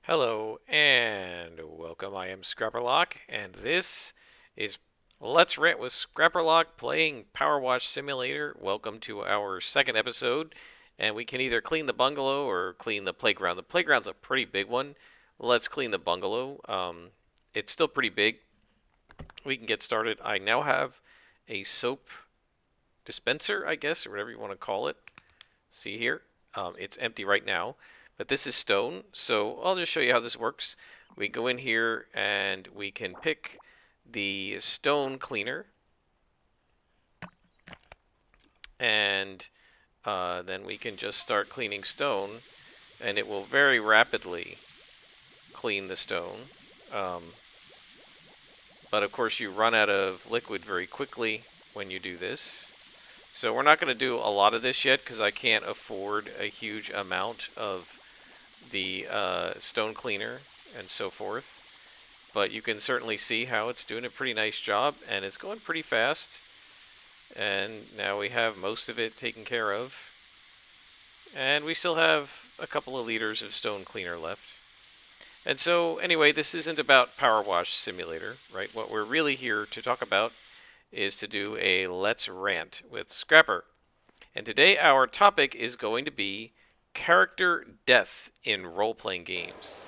Hello and welcome. I am Scrapperlock, and this is Let's Rant with Scrapperlock playing Power Wash Simulator. Welcome to our second episode, and we can either clean the bungalow or clean the playground. The playground's a pretty big one. Let's clean the bungalow. It's still pretty big. We can get started. I now have a soap dispenser, I guess, or whatever you want to call it. See here? It's empty right now, but this is stone, so I'll just show you how this works. We go in here and we can pick the stone cleaner, and then we can just start cleaning stone, and it will very rapidly clean the stone. Um, but of course, you run out of liquid very quickly when you do this. So we're not going to do a lot of this yet because I can't afford a huge amount of the stone cleaner and so forth. But you can certainly see how it's doing a pretty nice job, and it's going pretty fast. And now we have most of it taken care of. And we still have a couple of liters of stone cleaner left. And so, anyway, this isn't about Power Wash Simulator, right? What we're really here to talk about is to do a Let's Rant with Scrapper. And today our topic is going to be character death in role-playing games.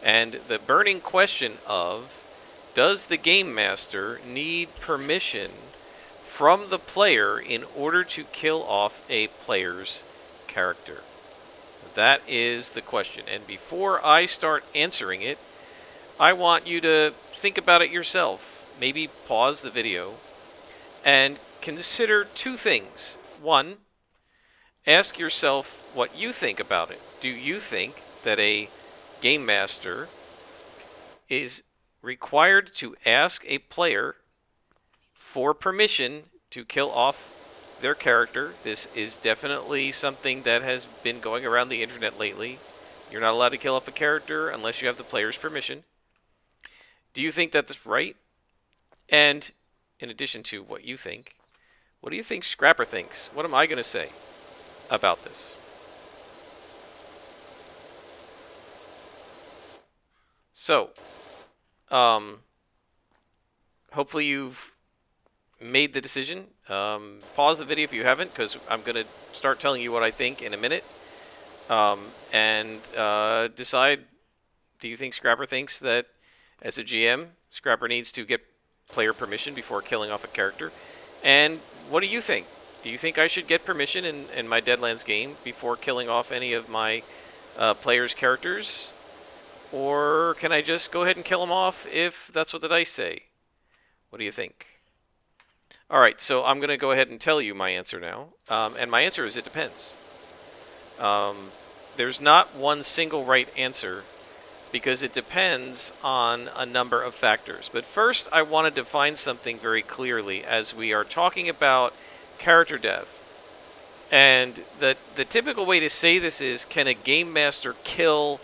And the burning question of, does the game master need permission from the player in order to kill off a player's character? That is the question. And before I start answering it, I want you to think about it yourself. Maybe pause the video and consider two things. One, ask yourself what you think about it. Do you think that a game master is required to ask a player for permission to kill off their character? This is definitely something that has been going around the internet lately. You're not allowed to kill off a character unless you have the player's permission. Do you think that's right? And in addition to what you think, what do you think Scrapper thinks? What am I going to say about this? So, hopefully you've made the decision. Pause the video if you haven't, because I'm going to start telling you what I think in a minute. And decide, do you think Scrapper thinks that as a GM, Scrapper needs to get player permission before killing off a character? And what do you think? Do you think I should get permission in my Deadlands game before killing off any of my players' characters? Or can I just go ahead and kill them off if that's what the dice say? What do you think? Alright, so I'm going to go ahead and tell you my answer now. And my answer is it depends. There's not one single right answer because it depends on a number of factors. But first, I want to define something very clearly as we are talking about character death. And the typical way to say this is, can a game master kill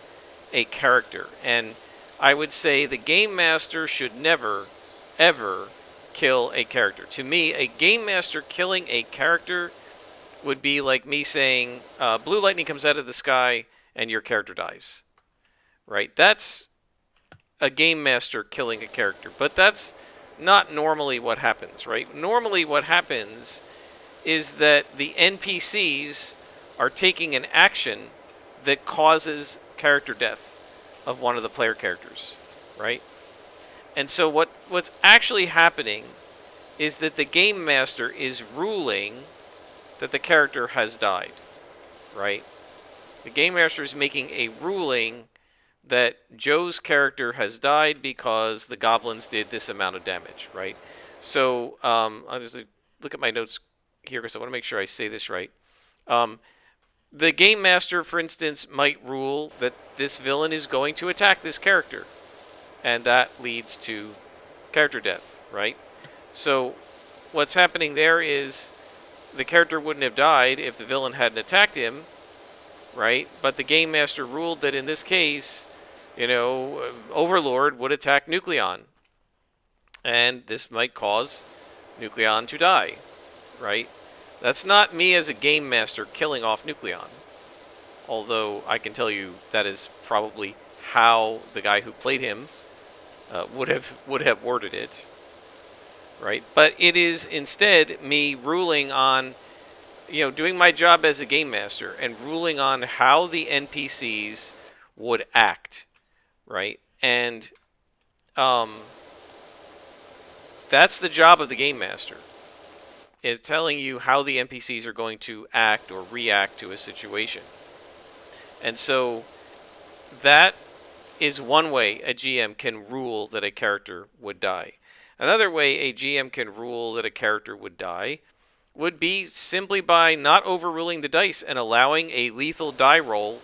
a character? And I would say the game master should never, ever kill a character. To me, a game master killing a character would be like me saying, blue lightning comes out of the sky and your character dies. Right? That's a game master killing a character. But that's not normally what happens, right? Normally what happens is that the NPCs are taking an action that causes character death of one of the player characters, right? And so what's actually happening is that the game master is ruling that the character has died, right? The game master is making a ruling that Joe's character has died because the goblins did this amount of damage, right? So I'll just look at my notes here because I want to make sure I say this right. The game master, for instance, might rule that this villain is going to attack this character, and that leads to character death, right? So what's happening there is the character wouldn't have died if the villain hadn't attacked him, right? But the game master ruled that in this case, Overlord would attack Nucleon, and this might cause Nucleon to die, right? That's not me as a game master killing off Nucleon, although I can tell you that is probably how the guy who played him would have worded it, right? But it is instead me ruling on, doing my job as a game master and ruling on how the NPCs would act, right? And that's the job of the game master, is telling you how the NPCs are going to act or react to a situation. And so that is one way a GM can rule that a character would die. Another way a GM can rule that a character would die would be simply by not overruling the dice and allowing a lethal die roll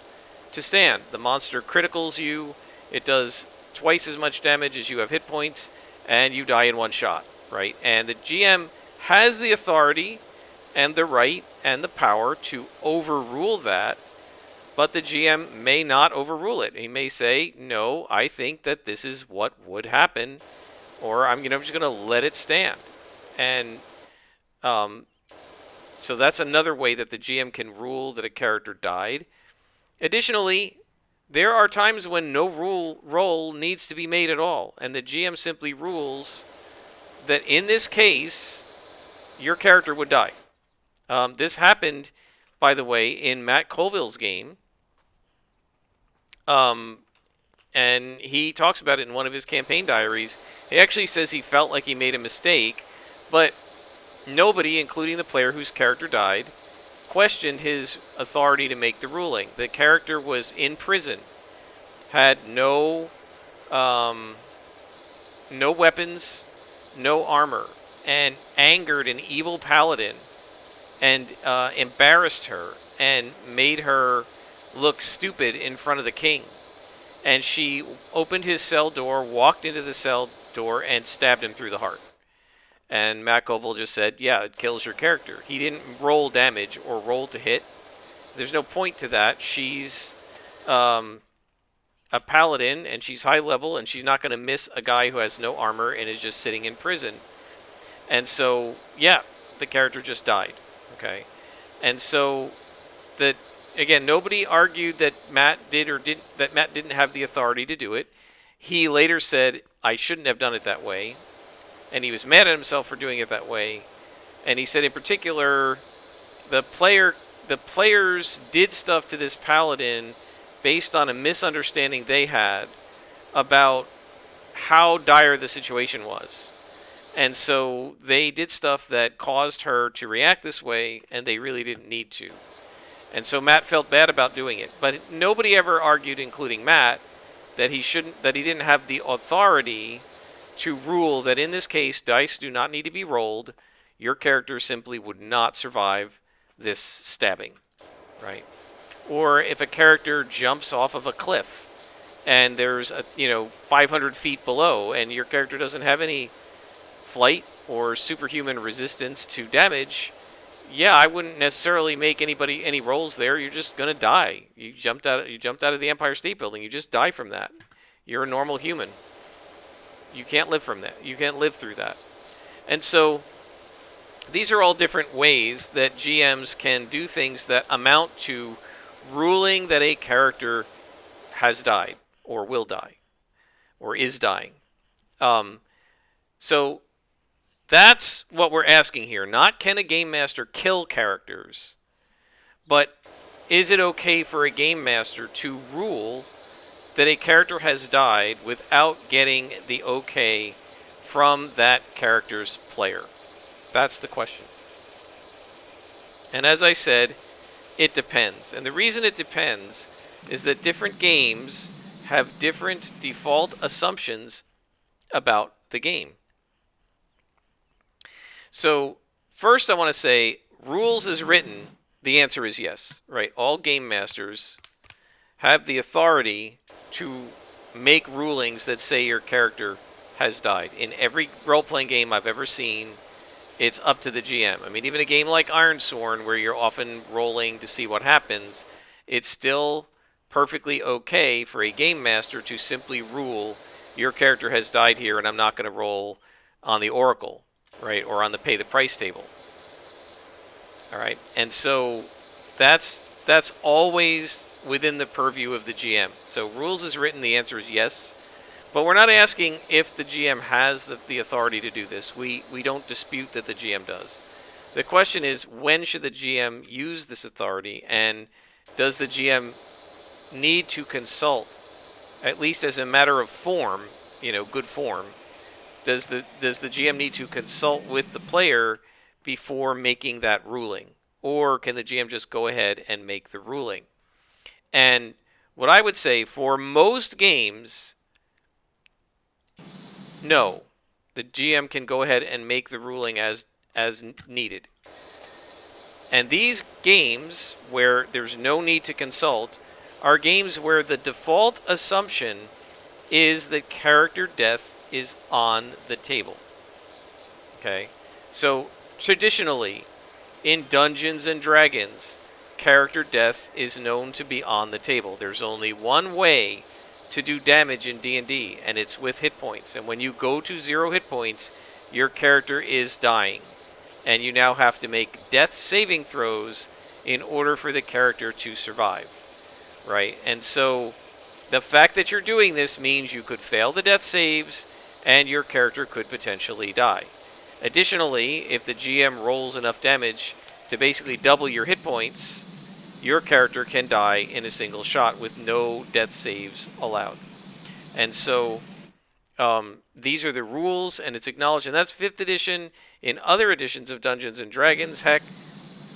to stand. The monster criticals you, it does twice as much damage as you have hit points, and you die in one shot, right? And the GM has the authority and the right and the power to overrule that, but the GM may not overrule it. He may say, no, I think that this is what would happen, or I'm just going to let it stand. And so that's another way that the GM can rule that a character died. Additionally, there are times when no roll needs to be made at all, and the GM simply rules that in this case, your character would die. This happened, by the way, in Matt Colville's game. And he talks about it in one of his campaign diaries. He actually says he felt like he made a mistake, but nobody, including the player whose character died, questioned his authority to make the ruling. The character was in prison, had no weapons, no armor, and angered an evil paladin and embarrassed her and made her look stupid in front of the king. And she opened his cell door, walked into the cell door, and stabbed him through the heart. And Matt Colville just said, yeah, it kills your character. He didn't roll damage or roll to hit. There's no point to that. She's a paladin, and she's high level, and she's not going to miss a guy who has no armor and is just sitting in prison. And so, yeah, the character just died. Okay, and so that again, nobody argued that Matt didn't have the authority to do it. He later said, I shouldn't have done it that way, and he was mad at himself for doing it that way. And he said, in particular, the players did stuff to this paladin based on a misunderstanding they had about how dire the situation was. And so they did stuff that caused her to react this way, and they really didn't need to. And so Matt felt bad about doing it. But nobody ever argued, including Matt, that he didn't have the authority to rule that in this case, dice do not need to be rolled. Your character simply would not survive this stabbing, right? Or if a character jumps off of a cliff and there's 500 feet below, and your character doesn't have any flight or superhuman resistance to damage, yeah, I wouldn't necessarily make any rolls there. You're just gonna die. You jumped out of the Empire State Building. You just die from that. You're a normal human. You can't live from that. You can't live through that. And so these are all different ways that GMs can do things that amount to ruling that a character has died or will die or is dying. So that's what we're asking here. Not can a game master kill characters, but is it okay for a game master to rule that a character has died without getting the okay from that character's player? That's the question. And as I said, it depends. And the reason it depends is that different games have different default assumptions about the game. So first I want to say, rules as written, the answer is yes, right? All game masters have the authority to make rulings that say your character has died. In every role-playing game I've ever seen, it's up to the GM. I mean, even a game like Ironsworn, where you're often rolling to see what happens, it's still perfectly okay for a game master to simply rule, your character has died here and I'm not going to roll on the Oracle, right, or on the pay the price table. All right, and so that's always within the purview of the GM. So rules as written, the answer is yes. But we're not asking if the GM has the authority to do this. We don't dispute that the GM does. The question is, when should the GM use this authority, and does the GM need to consult, at least as a matter of form, good form, does the GM need to consult with the player before making that ruling? Or can the GM just go ahead and make the ruling? And what I would say, for most games, no. The GM can go ahead and make the ruling as needed. And these games where there's no need to consult are games where the default assumption is that character death is on the table. Okay? So, traditionally, in Dungeons and Dragons, character death is known to be on the table. There's only one way to do damage in D&D, and it's with hit points. And when you go to 0 hit points, your character is dying. And you now have to make death saving throws in order for the character to survive. Right? And so the fact that you're doing this means you could fail the death saves and your character could potentially die. Additionally, if the GM rolls enough damage to basically double your hit points, your character can die in a single shot with no death saves allowed. And so these are the rules, and it's acknowledged, and that's 5th edition. In other editions of Dungeons and Dragons, heck,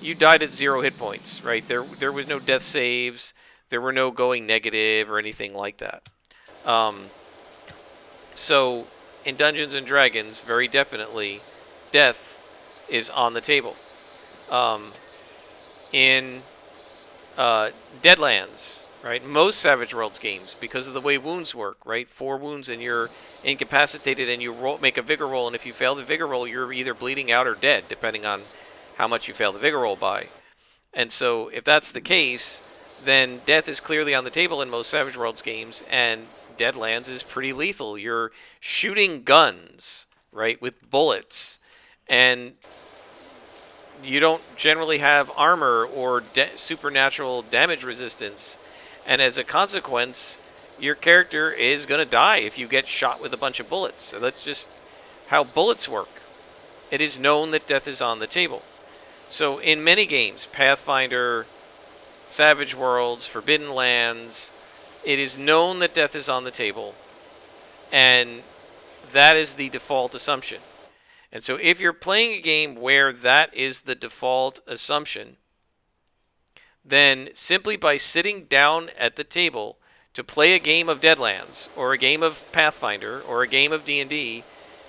you died at 0 hit points, right? There was no death saves, there were no going negative or anything like that. So in Dungeons and Dragons, very definitely, death is on the table. In Deadlands, right? Most Savage Worlds games, because of the way wounds work, right? 4 wounds and you're incapacitated, and you make a vigor roll, and if you fail the vigor roll, you're either bleeding out or dead, depending on how much you fail the vigor roll by. And so if that's the case, then death is clearly on the table in most Savage Worlds games, and Deadlands is pretty lethal. You're shooting guns, right, with bullets, and you don't generally have armor or supernatural damage resistance, and as a consequence, your character is going to die if you get shot with a bunch of bullets. So that's just how bullets work. It is known that death is on the table. So in many games, Pathfinder, Savage Worlds, Forbidden Lands, it is known that death is on the table, and that is the default assumption. And so if you're playing a game where that is the default assumption, then simply by sitting down at the table to play a game of Deadlands, or a game of Pathfinder, or a game of D&D,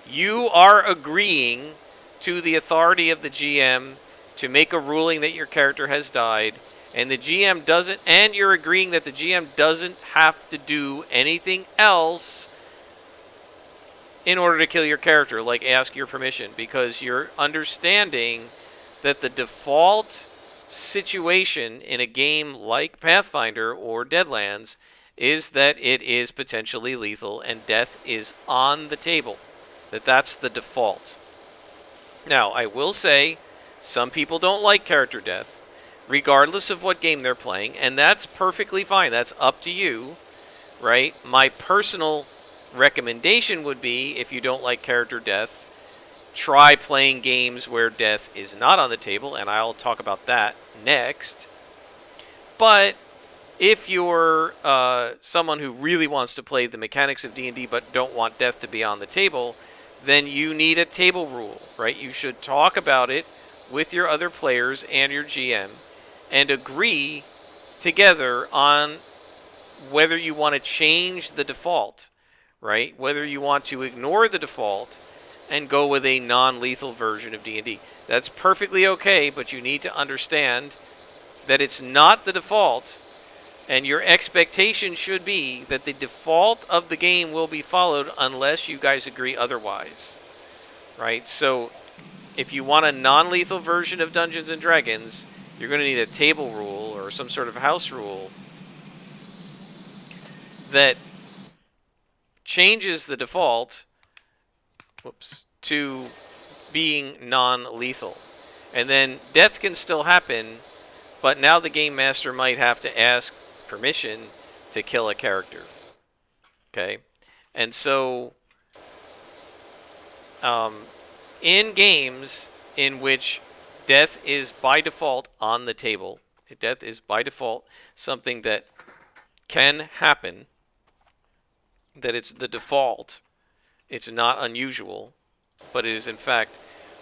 you are agreeing to the authority of the GM to make a ruling that your character has died, and the GM doesn't, and you're agreeing that the GM doesn't have to do anything else in order to kill your character, like ask your permission, because you're understanding that the default situation in a game like Pathfinder or Deadlands is that it is potentially lethal and death is on the table. That's the default. Now, I will say, some people don't like character death, regardless of what game they're playing, and that's perfectly fine. That's up to you, right? My personal recommendation would be, if you don't like character death, try playing games where death is not on the table, and I'll talk about that next. But if you're someone who really wants to play the mechanics of D&D but don't want death to be on the table, then you need a table rule, right? You should talk about it with your other players and your GM and agree together on whether you want to change the default, right? Whether you want to ignore the default and go with a non-lethal version of D&D. That's perfectly okay, but you need to understand that it's not the default, and your expectation should be that the default of the game will be followed unless you guys agree otherwise, right? So if you want a non-lethal version of Dungeons and Dragons, you're going to need a table rule or some sort of house rule that changes the default to being non-lethal. And then death can still happen, but now the game master might have to ask permission to kill a character. Okay? And so, in games in which death is by default on the table, death is by default something that can happen, that it's the default, it's not unusual, but it is in fact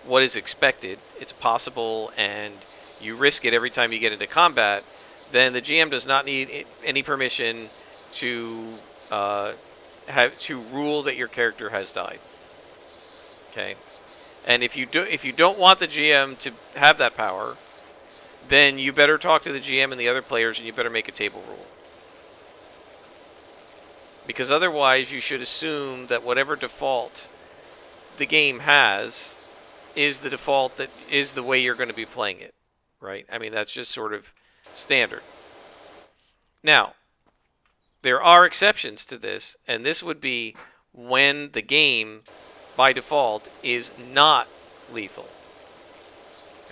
what is expected, it's possible, and you risk it every time you get into combat, then the GM does not need any permission to have to rule that your character has died. Okay, and if you don't want the GM to have that power, then you better talk to the GM and the other players, and you better make a table rule. Because otherwise, you should assume that whatever default the game has is the default that is the way you're going to be playing it, right? I mean, that's just sort of standard. Now, there are exceptions to this, and this would be when the game, by default, is not lethal.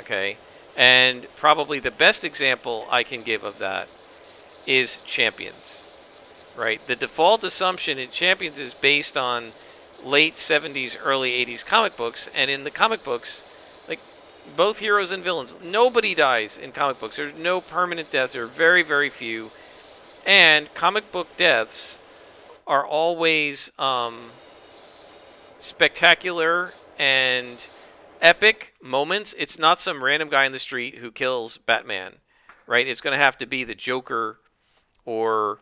Okay? And probably the best example I can give of that is Champions. Right? The default assumption in Champions is based on late 70s, early 80s comic books, and in the comic books, like, both heroes and villains, nobody dies in comic books. There's no permanent deaths. There are very, very few. And comic book deaths are always spectacular and epic moments. It's not some random guy in the street who kills Batman, right? It's going to have to be the Joker or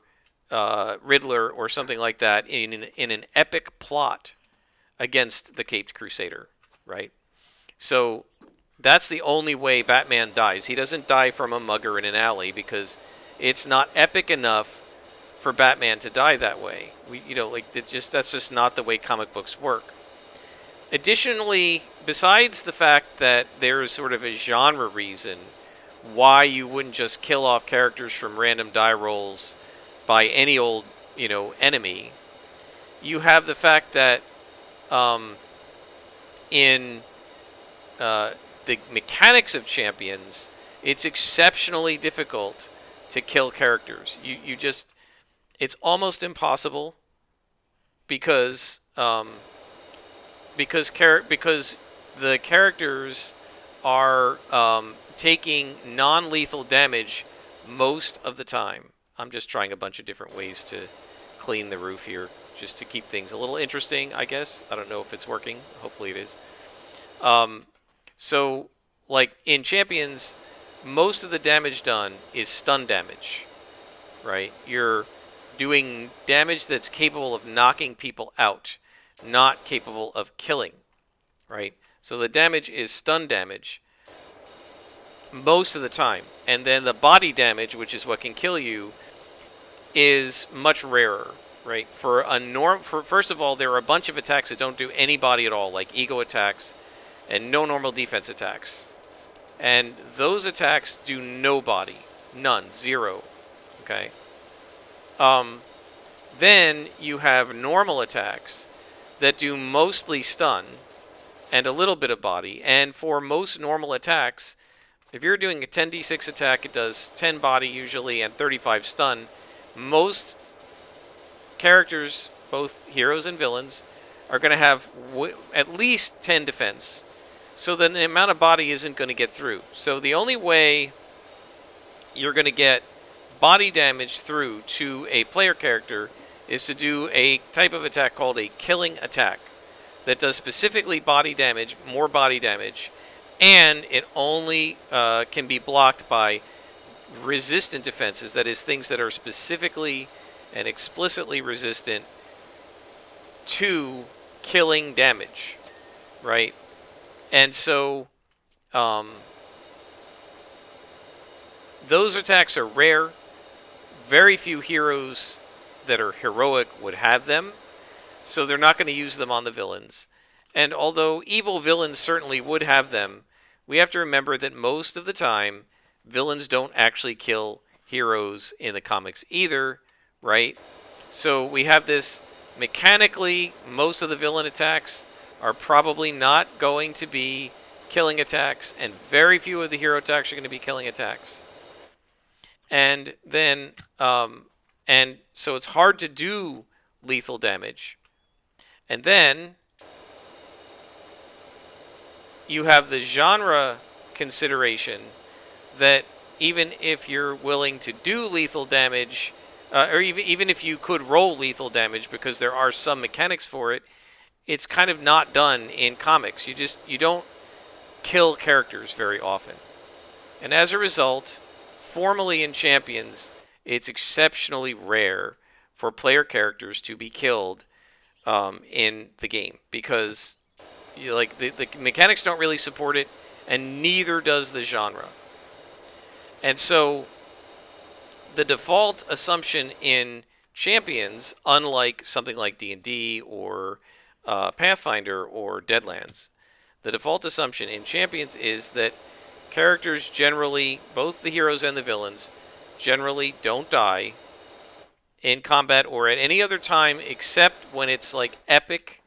Riddler or something like that in an epic plot against the Caped Crusader, right? So that's the only way Batman dies. He doesn't die from a mugger in an alley because it's not epic enough for Batman to die that way. That's just not the way comic books work. Additionally, besides the fact that there's sort of a genre reason why you wouldn't just kill off characters from random die rolls by any old, enemy, you have the fact that in the mechanics of Champions, it's exceptionally difficult to kill characters. It's almost impossible because the characters are taking non-lethal damage most of the time. I'm just trying a bunch of different ways to clean the roof here, just to keep things a little interesting, I guess. I don't know if it's working. Hopefully it is. So, like, in Champions, most of the damage done is stun damage, right? You're doing damage that's capable of knocking people out, not capable of killing, right? So the damage is stun damage most of the time. And then the body damage, which is what can kill you, is much rarer, right? First of all, there are a bunch of attacks that don't do any body at all, like ego attacks and no normal defense attacks. And those attacks do no body. None. Zero. Okay? Then you have normal attacks that do mostly stun and a little bit of body. And for most normal attacks, if you're doing a 10d6 attack, it does 10 body usually and 35 stun. Most characters, both heroes and villains, are going to have at least 10 defense. So then the amount of body isn't going to get through. So the only way you're going to get body damage through to a player character is to do a type of attack called a killing attack that does specifically body damage, more body damage, and it only can be blocked by resistant defenses, that is, things that are specifically and explicitly resistant to killing damage, right? And so those attacks are rare. Very few heroes that are heroic would have them, so they're not going to use them on the villains. And although evil villains certainly would have them, we have to remember that most of the time, villains don't actually kill heroes in the comics either, right? So we have this mechanically, most of the villain attacks are probably not going to be killing attacks, and very few of the hero attacks are going to be killing attacks. And then, and so it's hard to do lethal damage. And then you have the genre consideration that even if you're willing to do lethal damage, or even if you could roll lethal damage because there are some mechanics for it, it's kind of not done in comics. You don't kill characters very often. And as a result, formally in Champions, it's exceptionally rare for player characters to be killed in the game because the mechanics don't really support it, and neither does the genre. And so the default assumption in Champions, unlike something like D&D or Pathfinder or Deadlands, the default assumption in Champions is that characters generally, both the heroes and the villains, generally don't die in combat or at any other time except when it's like epic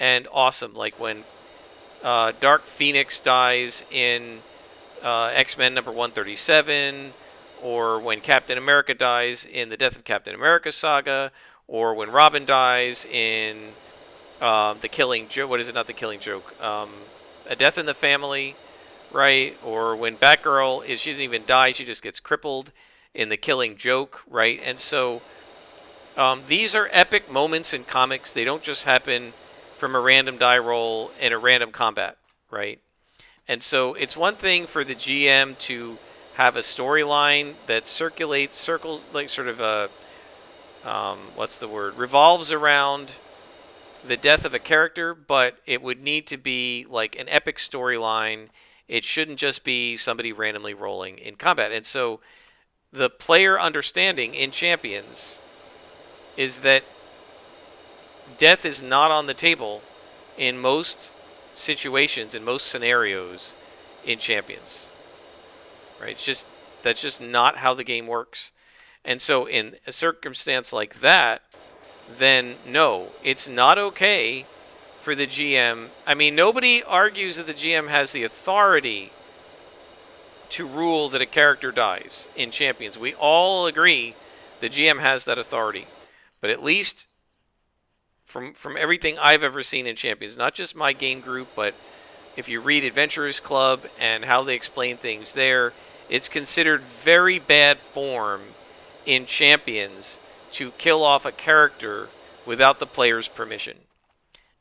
and awesome, like when Dark Phoenix dies in X-Men number 137, or when Captain America dies in the Death of Captain America saga, or when Robin dies in the Killing Joke. What is it? Not the Killing Joke. A Death in the Family, right? Or when Batgirl she doesn't even die; she just gets crippled in the Killing Joke, right? And so these are epic moments in comics. They don't just happen from a random die roll in a random combat, right? And so it's one thing for the GM to have a storyline that circles, like sort of a, what's the word, revolves around the death of a character, but it would need to be like an epic storyline. It shouldn't just be somebody randomly rolling in combat. And so the player understanding in Champions is that death is not on the table in most situations, in most scenarios in Champions. Right? That's just not how the game works. And so in a circumstance like that, then no, it's not okay for the GM. I mean, nobody argues that the GM has the authority to rule that a character dies in Champions. We all agree the GM has that authority. But at least from everything I've ever seen in Champions, not just my game group, but if you read Adventurers Club and how they explain things there, it's considered very bad form in Champions to kill off a character without the player's permission.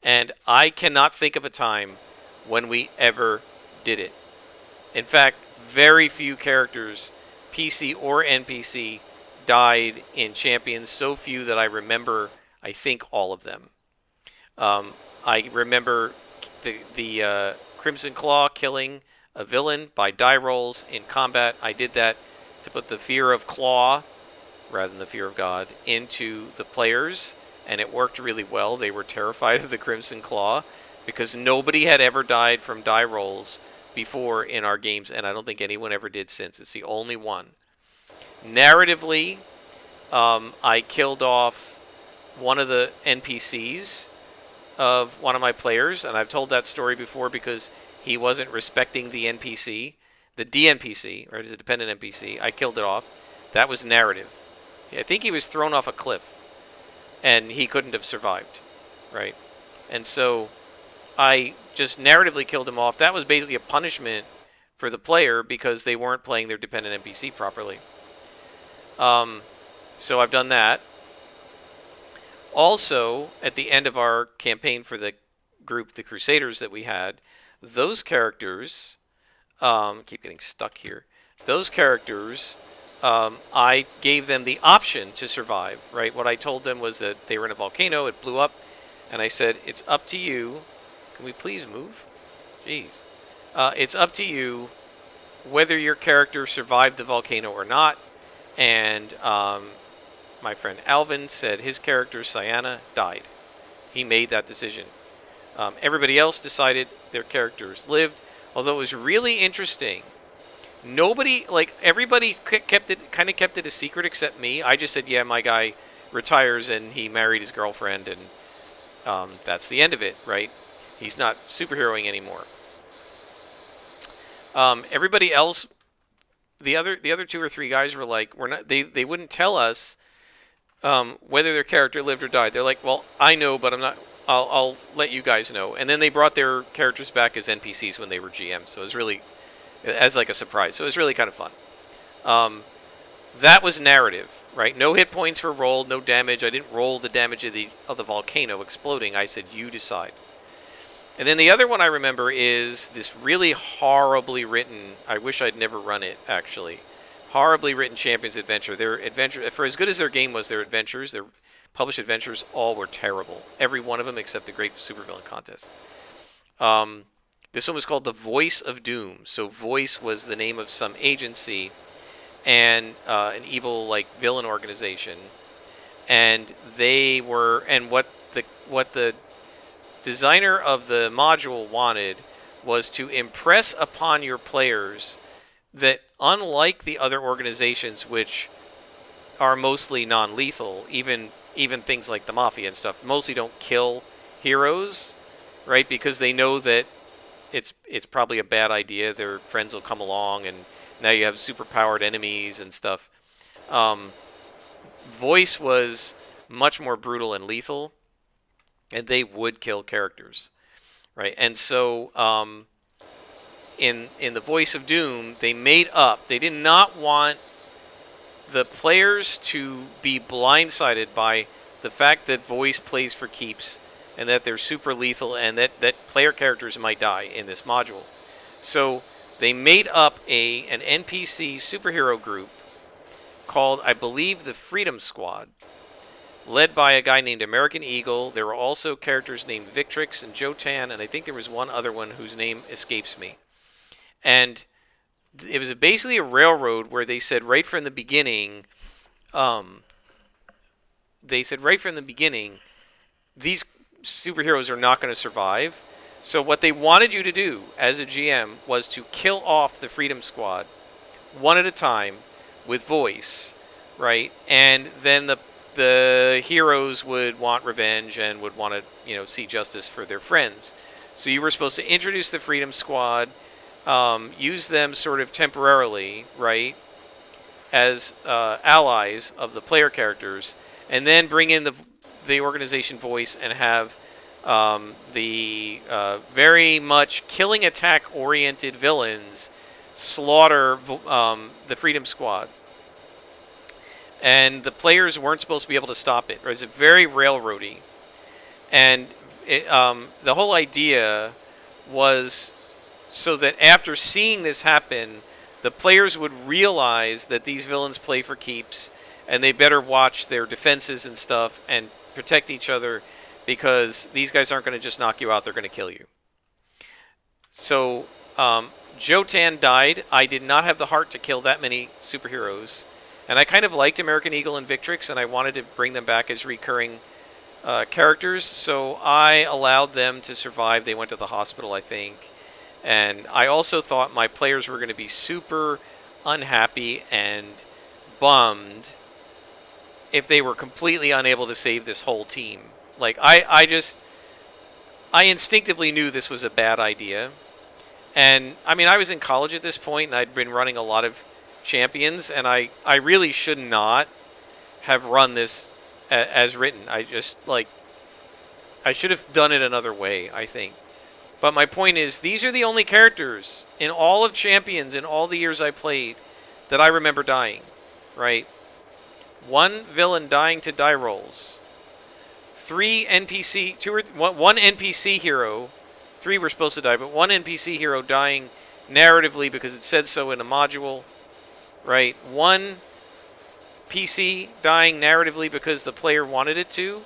And I cannot think of a time when we ever did it. In fact, very few characters, PC or NPC, died in Champions. So few that I remember, I think, all of them. I remember the Crimson Claw killing a villain by die rolls in combat. I did that to put the fear of Claw, rather than the fear of God, into the players, and it worked really well. They were terrified of the Crimson Claw because nobody had ever died from die rolls before in our games, and I don't think anyone ever did since. It's the only one. Narratively, I killed off one of the NPCs of one of my players, and I've told that story before because he wasn't respecting the NPC, the DNPC, right, as a dependent NPC. I killed it off. That was narrative. I think he was thrown off a cliff, and he couldn't have survived, right? And so I just narratively killed him off. That was basically a punishment for the player because they weren't playing their dependent NPC properly. So I've done that. Also, at the end of our campaign for the group, the Crusaders that we had, those characters, keep getting stuck here. Those characters, I gave them the option to survive, right? What I told them was that they were in a volcano, it blew up, and I said, it's up to you. Can we please move? Jeez. It's up to you whether your character survived the volcano or not. And my friend Alvin said his character, Cyana, died. He made that decision. Everybody else decided their characters lived. Although it was really interesting, nobody, like everybody kept it a secret except me. I just said, yeah, my guy retires and he married his girlfriend, and that's the end of it, right? He's not superheroing anymore. Everybody else the other two or three guys were like, we're not. They wouldn't tell us whether their character lived or died. They're like, well, I know, but I'm not. I'll let you guys know. And then they brought their characters back as NPCs when they were GM. So it was really as like a surprise. So it was really kind of fun. That was narrative, right? No hit points were rolled, no damage. I didn't roll the damage of the volcano exploding. I said, you decide. And then the other one I remember is this really horribly written. I wish I'd never run it, actually. Horribly written Champions Adventure. Their adventure, for as good as their game was, their adventures, their published adventures, all were terrible. Every one of them except the Great Supervillain Contest. This one was called The Voice of Doom. So Voice was the name of some agency and an evil like villain organization, and they were what the designer of the module wanted was to impress upon your players that unlike the other organizations, which are mostly non-lethal, even things like the Mafia and stuff, mostly don't kill heroes, right? Because they know that it's probably a bad idea. Their friends will come along, and now you have super-powered enemies and stuff. Voice was much more brutal and lethal, and they would kill characters, right? And so in the Voice of Doom, they made up. They did not want the players to be blindsided by the fact that Voice plays for keeps and that they're super lethal and that player characters might die in this module. So they made up an NPC superhero group called, I believe, the Freedom Squad, led by a guy named American Eagle. There were also characters named Victrix and Jotan, and I think there was one other one whose name escapes me. And it was basically a railroad where they said right from the beginning, these superheroes are not going to survive. So what they wanted you to do as a GM was to kill off the Freedom Squad one at a time with Voice, right? And then the heroes would want revenge and would want to, see justice for their friends. So you were supposed to introduce the Freedom Squad, use them sort of temporarily, right, as allies of the player characters, and then bring in the organization Voice and have the very much killing attack oriented villains slaughter the Freedom Squad. And the players weren't supposed to be able to stop it. It was very railroady. And the whole idea was so that after seeing this happen, the players would realize that these villains play for keeps, and they better watch their defenses and stuff and protect each other, because these guys aren't going to just knock you out, they're going to kill you. So Jotan died. I did not have the heart to kill that many superheroes. And I kind of liked American Eagle and Victrix, and I wanted to bring them back as recurring characters. So I allowed them to survive. They went to the hospital, I think. And I also thought my players were going to be super unhappy and bummed if they were completely unable to save this whole team. Like, I instinctively knew this was a bad idea. And, I mean, I was in college at this point, and I'd been running a lot of Champions, and I really should not have run this as written. I should have done it another way, I think. But my point is, these are the only characters in all of Champions, in all the years I played, that I remember dying, right? One villain dying to die rolls. One NPC hero, 3 were supposed to die, but one NPC hero dying narratively because it said so in a module, right? One PC dying narratively because the player wanted it to,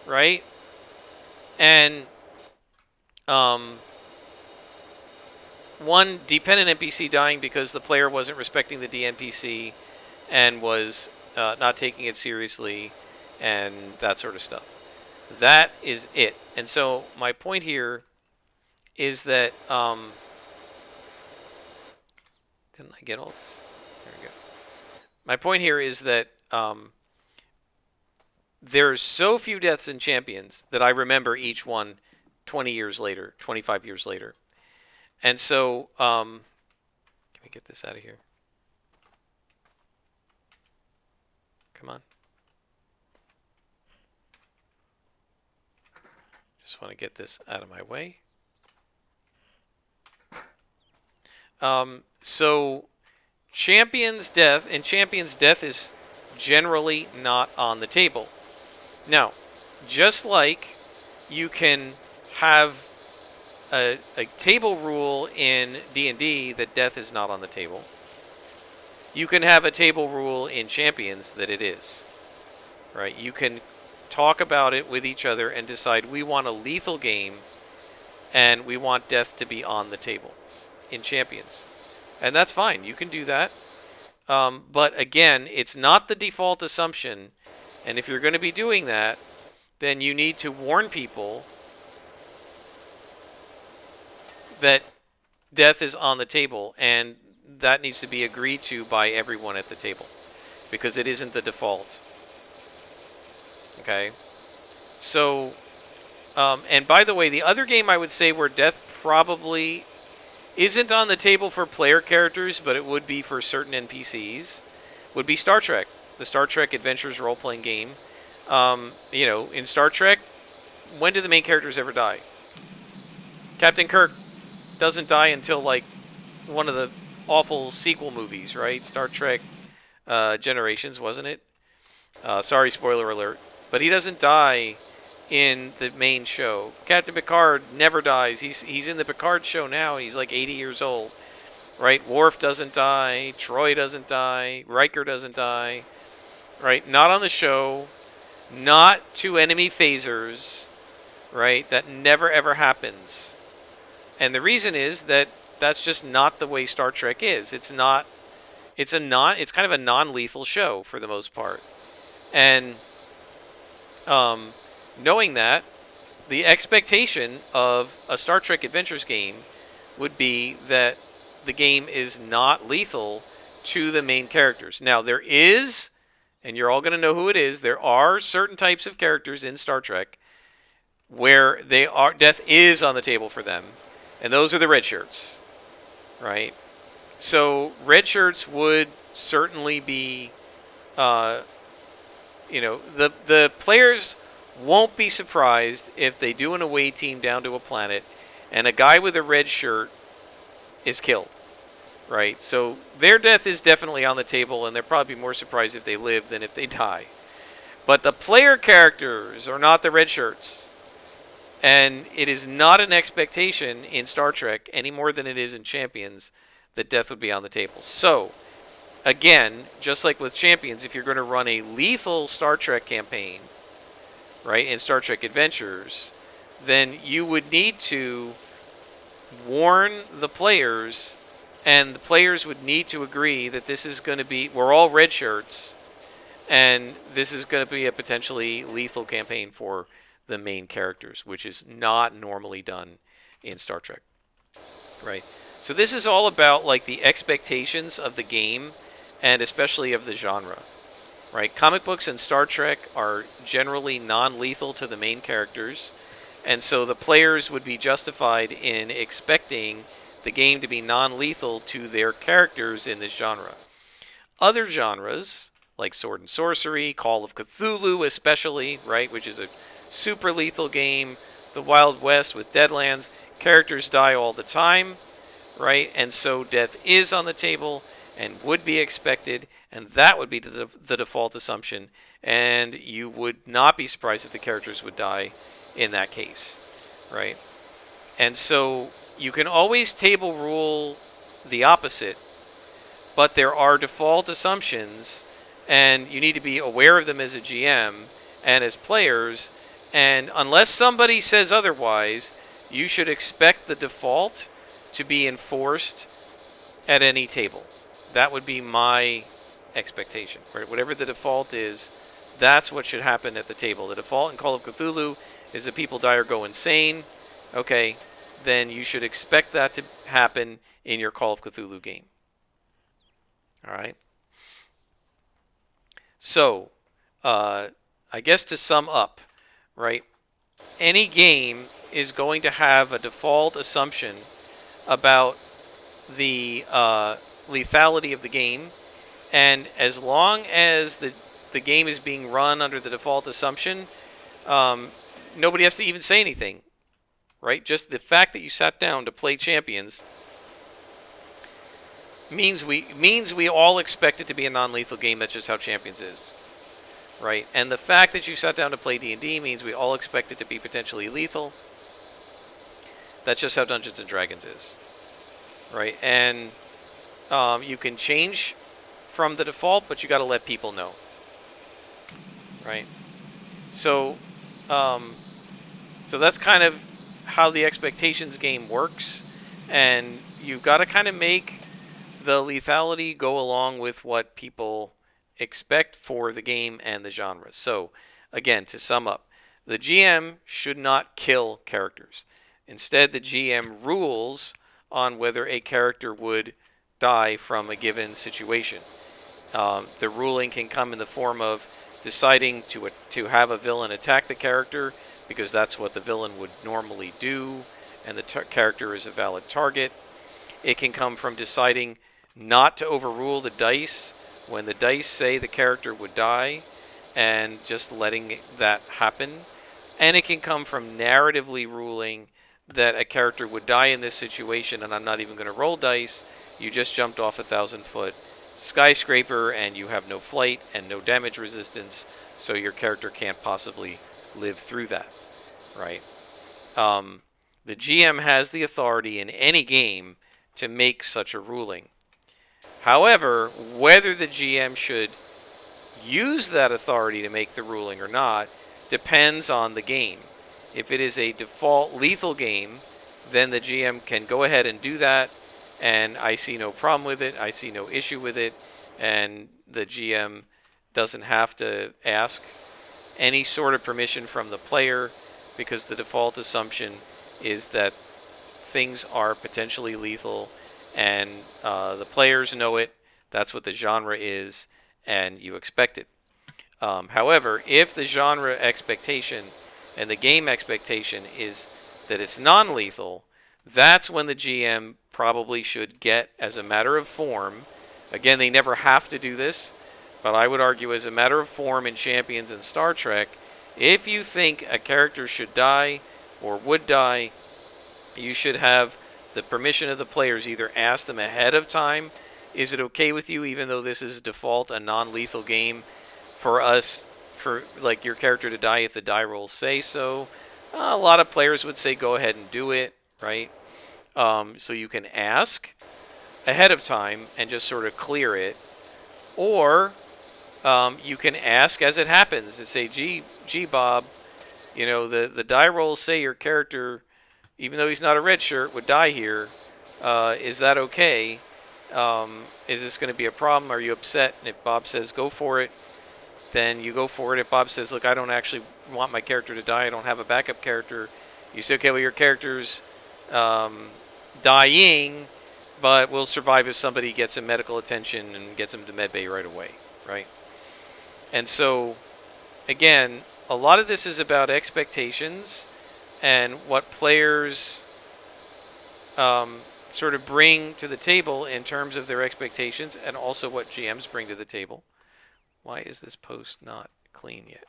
right? And one dependent NPC dying because the player wasn't respecting the DNPC and was not taking it seriously, and that sort of stuff. That is it. And so my point here is that didn't I get all this? There we go. My point here is that there's so few deaths in Champions that I remember each one 20 years later, 25 years later. And so Let me get this out of here. Come on. Just want to get this out of my way. So Champion's Death, and Champion's Death is generally not on the table. Now, just like you can have a table rule in D&D that death is not on the table, you can have a table rule in Champions that it is. Right? You can talk about it with each other and decide we want a lethal game and we want death to be on the table in Champions. And that's fine. You can do that. But again, it's not the default assumption. And if you're going to be doing that, then you need to warn people that death is on the table, and that needs to be agreed to by everyone at the table, because it isn't the default. Okay? So, and by the way, the other game I would say where death probably isn't on the table for player characters, but it would be for certain NPCs, would be Star Trek. The Star Trek Adventures role-playing game. In Star Trek, when do the main characters ever die? Captain Kirk doesn't die until, like, one of the awful sequel movies, right? Star Trek Generations, wasn't it? Sorry, spoiler alert. But he doesn't die in the main show. Captain Picard never dies. He's in the Picard show now. He's like 80 years old, right? Worf doesn't die. Troy doesn't die. Riker doesn't die, right? Not on the show. Not to enemy phasers, right? That never ever happens. And the reason is that that's just not the way Star Trek is. It's kind of a non-lethal show for the most part. And knowing that, the expectation of a Star Trek Adventures game would be that the game is not lethal to the main characters. Now, there is, and you're all going to know who it is, there are certain types of characters in Star Trek where death is on the table for them, and those are the red shirts, right? So red shirts would certainly be, the players won't be surprised if they do an away team down to a planet and a guy with a red shirt is killed, right? So their death is definitely on the table, and they're probably more surprised if they live than if they die. But the player characters are not the red shirts. And it is not an expectation in Star Trek any more than it is in Champions that death would be on the table. So, again, just like with Champions, if you're going to run a lethal Star Trek campaign, right, in Star Trek Adventures, then you would need to warn the players, and the players would need to agree that this is going to be, we're all red shirts, and this is going to be a potentially lethal campaign for the main characters, which is not normally done in Star Trek, right? So this is all about, like, the expectations of the game, and especially of the genre, right? Comic books and Star Trek are generally non-lethal to the main characters, and so the players would be justified in expecting the game to be non-lethal to their characters in this genre. Other genres, like Sword and Sorcery, Call of Cthulhu especially, right, which is a super lethal game, the Wild West with Deadlands, characters die all the time, right? And so death is on the table and would be expected, and that would be the default assumption, and you would not be surprised if the characters would die in that case, right? And so you can always table rule the opposite, but there are default assumptions, and you need to be aware of them as a GM and as players, and unless somebody says otherwise, you should expect the default to be enforced at any table. That would be my expectation, right? Whatever the default is, that's what should happen at the table. The default in Call of Cthulhu is that people die or go insane. Okay, then you should expect that to happen in your Call of Cthulhu game. All right? So, I guess to sum up, right? Any game is going to have a default assumption about the lethality of the game, and as long as the game is being run under the default assumption, nobody has to even say anything, right? Just the fact that you sat down to play Champions means we all expect it to be a non-lethal game. That's just how Champions is, right? And the fact that you sat down to play D&D means we all expect it to be potentially lethal. That's just how Dungeons and Dragons is, right? And you can change from the default, but you got to let people know, right? So, so that's kind of how the expectations game works, and you've got to kind of make the lethality go along with what people expect for the game and the genre. So, again, to sum up, the GM should not kill characters. Instead, the GM rules on whether a character would die from a given situation. The ruling can come in the form of deciding to have a villain attack the character because that's what the villain would normally do, and the character is a valid target. It can come from deciding not to overrule the dice when the dice say the character would die, and just letting that happen. And it can come from narratively ruling that a character would die in this situation, and I'm not even going to roll dice. You just jumped off a 1,000-foot skyscraper, and you have no flight and no damage resistance, so your character can't possibly live through that, right? The GM has the authority in any game to make such a ruling. However, whether the GM should use that authority to make the ruling or not depends on the game. If it is a default lethal game, then the GM can go ahead and do that, and I see no problem with it. I see no issue with it, and the GM doesn't have to ask any sort of permission from the player, because the default assumption is that things are potentially lethal, and the players know it. That's what the genre is, and you expect it. However, if the genre expectation and the game expectation is that it's non-lethal, that's when the GM probably should get, as a matter of form, again, they never have to do this, but I would argue as a matter of form in Champions and Star Trek, if you think a character should die or would die, you should have the permission of the players. Either ask them ahead of time, is it okay with you, even though this is default a non-lethal game, for like your character to die if the die rolls say so? A lot of players would say go ahead and do it, right? So you can ask ahead of time and just sort of clear it, or you can ask as it happens and say, gee, Bob, you know, the die rolls say your character, even though he's not a red shirt, would die here. Is that okay? Is this going to be a problem? Are you upset? And if Bob says go for it, then you go for it. If Bob says, look, I don't actually want my character to die, I don't have a backup character, you say, okay, well, your character's dying, but will survive if somebody gets him medical attention and gets him to medbay right away, right? And so, again, a lot of this is about expectations and what players sort of bring to the table in terms of their expectations, and also what GMs bring to the table. Why is this post not clean yet?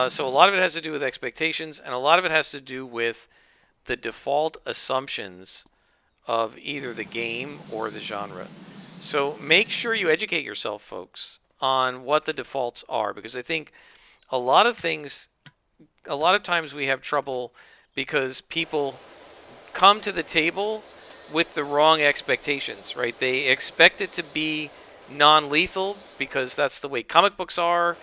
So a lot of it has to do with expectations, and a lot of it has to do with the default assumptions of either the game or the genre. So make sure you educate yourself, folks, on what the defaults are, because I think a lot of times we have trouble because people come to the table with the wrong expectations, right? They expect it to be non-lethal because that's the way comic books are,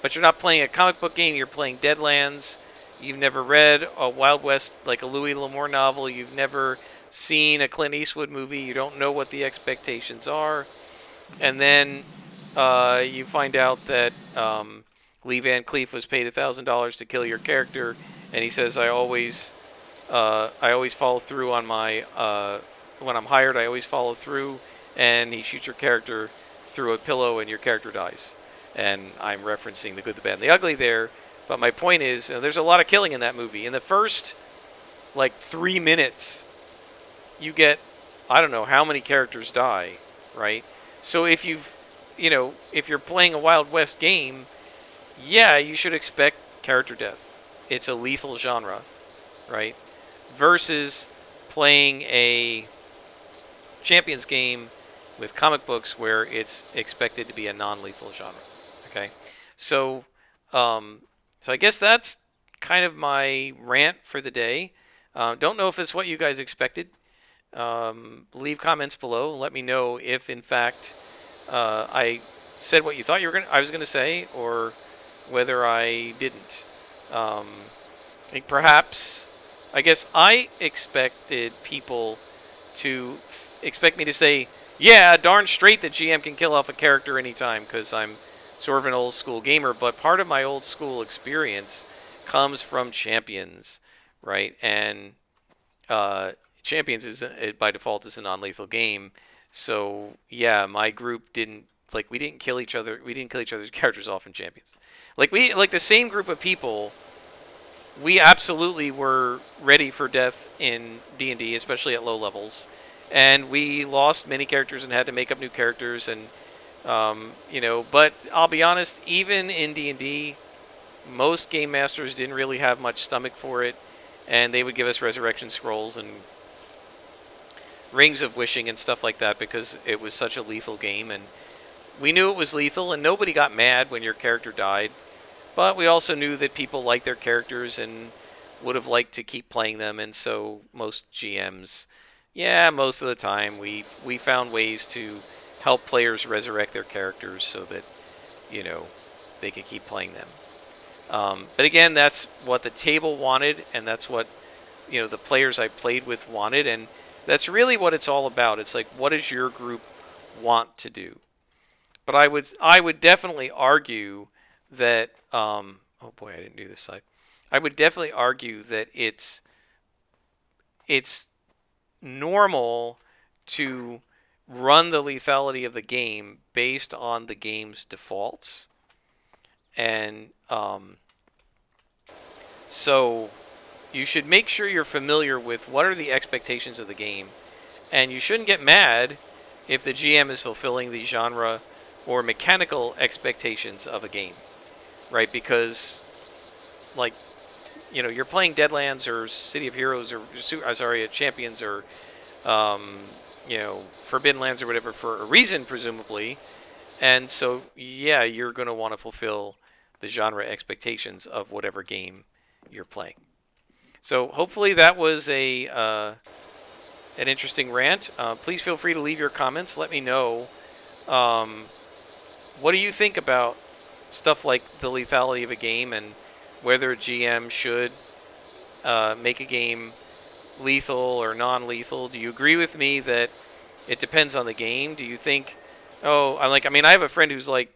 but you're not playing a comic book game, you're playing Deadlands. You've never read a Wild West, like a Louis L'Amour novel. You've never seen a Clint Eastwood movie. You don't know what the expectations are. And then you find out that Lee Van Cleef was paid $1,000 to kill your character, and he says, I always follow through on my, when I'm hired, I always follow through, and he shoots your character through a pillow and your character dies. And I'm referencing The Good, the Bad, and the Ugly there, But my point is, there's a lot of killing in that movie. In the first, like, 3 minutes, you get, I don't know how many characters die, right? So if if you're playing a Wild West game, yeah, you should expect character death. It's a lethal genre, right? Versus playing a Champions game with comic books where it's expected to be a non-lethal genre. Okay, so so I guess that's kind of my rant for the day. Don't know if it's what you guys expected. Leave comments below. Let me know if, in fact, I said what you thought I was gonna say, or whether I didn't. I think perhaps, I guess I expected people to expect me to say, yeah, darn straight the GM can kill off a character anytime, because I'm sort of an old school gamer. But part of my old school experience comes from Champions, right? And Champions is by default is a non-lethal game. So yeah, my group didn't we didn't kill each other. We didn't kill each other's characters off in Champions. Like the same group of people. We absolutely were ready for death in D&D, especially at low levels, and we lost many characters and had to make up new characters. And but I'll be honest, even in D&D, most game masters didn't really have much stomach for it, and they would give us resurrection scrolls and rings of wishing and stuff like that because it was such a lethal game, and we knew it was lethal, and nobody got mad when your character died. But we also knew that people liked their characters and would have liked to keep playing them, and so most GMs, yeah, most of the time, we found ways to help players resurrect their characters so that, they could keep playing them. But again, that's what the table wanted, and that's what, the players I played with wanted, and that's really what it's all about. It's like, what does your group want to do? But I would definitely argue that oh boy, I didn't do this slide. I would definitely argue that it's normal to run the lethality of the game based on the game's defaults, and so you should make sure you're familiar with what are the expectations of the game, and you shouldn't get mad if the GM is fulfilling the genre or mechanical expectations of a game, right? Because, you're playing Deadlands or City of Heroes or, Champions or, Forbidden Lands or whatever for a reason, presumably. And so, yeah, you're going to want to fulfill the genre expectations of whatever game you're playing. So hopefully that was an interesting rant. Please feel free to leave your comments. Let me know. What do you think about stuff like the lethality of a game and whether a GM should make a game lethal or non-lethal? Do you agree with me that it depends on the game? Do you think, I have a friend who's like,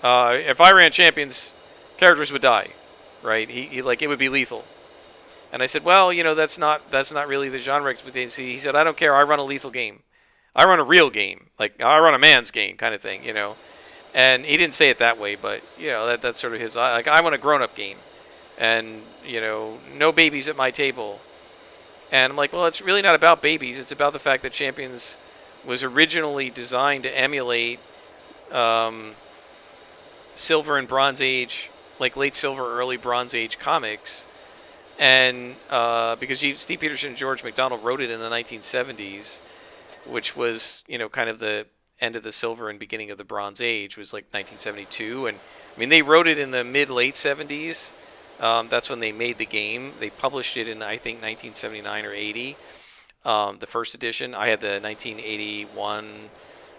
if I ran Champions, characters would die, right? He it would be lethal. And I said, well, that's not really the genre expectation. He said, I don't care. I run a lethal game. I run a real game. I run a man's game kind of thing, And he didn't say it that way, but, that's sort of his... I want a grown-up game. And, no babies at my table. And I'm like, well, it's really not about babies. It's about the fact that Champions was originally designed to emulate Silver and Bronze Age, late Silver, early Bronze Age comics. And because Steve Peterson and George McDonald wrote it in the 1970s, which was, kind of the end of the Silver and beginning of the Bronze Age, was 1972. And they wrote it in the mid-late 70s. That's when they made the game. They published it in, I think, 1979 or 80, the first edition. I had the 1981,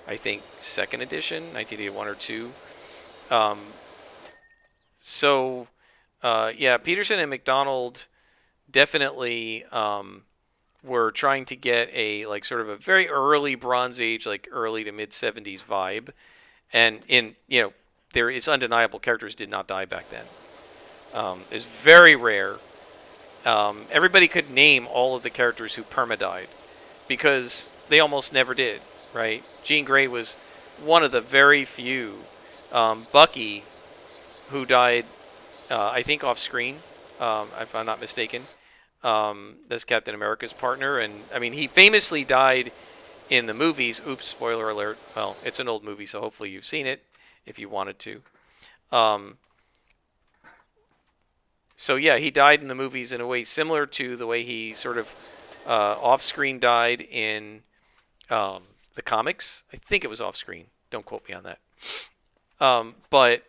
I think, second edition, 1981 or 2. Yeah, Peterson and McDonald definitely were trying to get a sort of a very early Bronze Age, early to mid 70s vibe, and there is undeniable characters did not die back then. It's very rare. Everybody could name all of the characters who perma-died because they almost never did, right? Jean Grey was one of the very few. Bucky, who died I think off screen, if I'm not mistaken. That's Captain America's partner, and I mean he famously died in the movies. Oops, spoiler alert. Well, it's an old movie, so hopefully you've seen it if you wanted to. Um, so yeah, he died in the movies in a way similar to the way he sort of off-screen died in um, the comics. I think it was off-screen. Don't quote me on that. But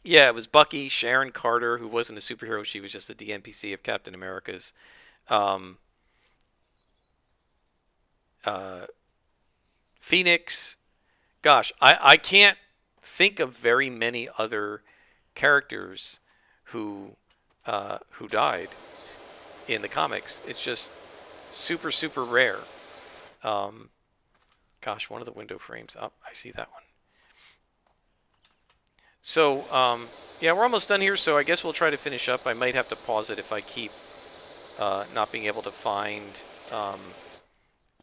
yeah, it was Bucky, Sharon Carter, who wasn't a superhero. She was just a DNPC of Captain America's. Um, uh, Phoenix. Gosh, I can't think of very many other characters who died in the comics. It's just super super rare. Um, gosh, one of the window frames. Oh, I see that one. So yeah, we're almost done here. So I guess we'll try to finish up. I might have to pause it if I keep not being able to find um,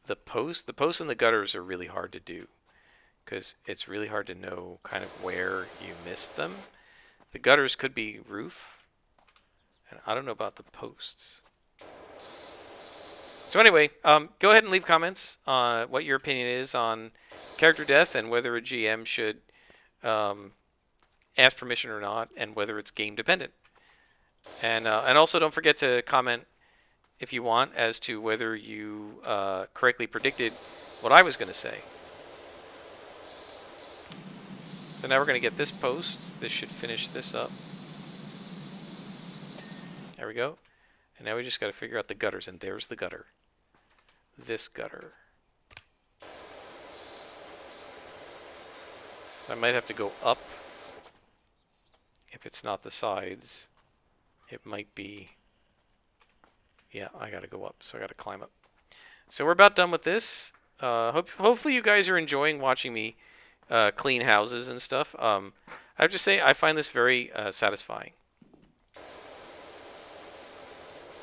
the post. The posts and the gutters are really hard to do because it's really hard to know kind of where you missed them. The gutters could be roof, and I don't know about the posts. So anyway, go ahead and leave comments on what your opinion is on character death and whether a GM should um, ask permission or not, and whether it's game dependent. And also don't forget to comment if you want as to whether you correctly predicted what I was going to say. So now we're going to get this post. This should finish this up. There we go. And now we just got to figure out the gutters, and there's the gutter. This gutter. So I might have to go up. If it's not the sides, it might be... Yeah, I got to go up, so I got to climb up. So we're about done with this. Hopefully you guys are enjoying watching me clean houses and stuff. I have to say, I find this very satisfying.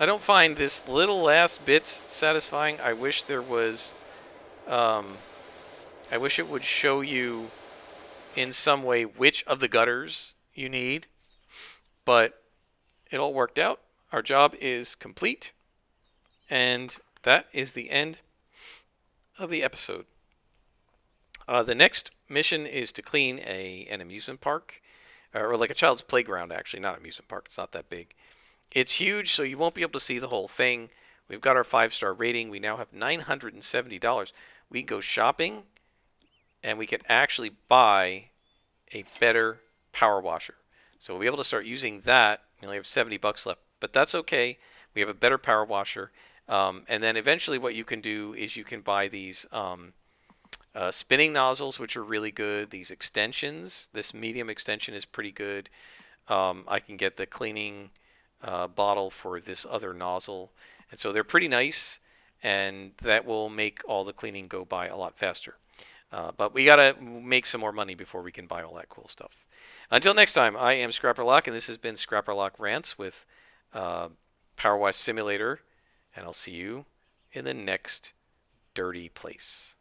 I don't find this little last bits satisfying. I wish there was... I wish it would show you in some way which of the gutters you need. But it all worked out. Our job is complete. And that is the end of the episode. The next mission is to clean an amusement park. Or like a child's playground, actually. Not an amusement park. It's not that big. It's huge, so you won't be able to see the whole thing. We've got our 5-star rating. We now have $970. We can go shopping, and we can actually buy a better power washer. So we'll be able to start using that. We only have $70 left, but that's okay. We have a better power washer. And then eventually what you can do is you can buy these spinning nozzles, which are really good. These extensions. This medium extension is pretty good. I can get the cleaning bottle for this other nozzle. And so they're pretty nice, and that will make all the cleaning go by a lot faster. But we got to make some more money before we can buy all that cool stuff. Until next time, I am Scrapperlock, and this has been Scrapperlock Rants with Power Wash Simulator, and I'll see you in the next dirty place.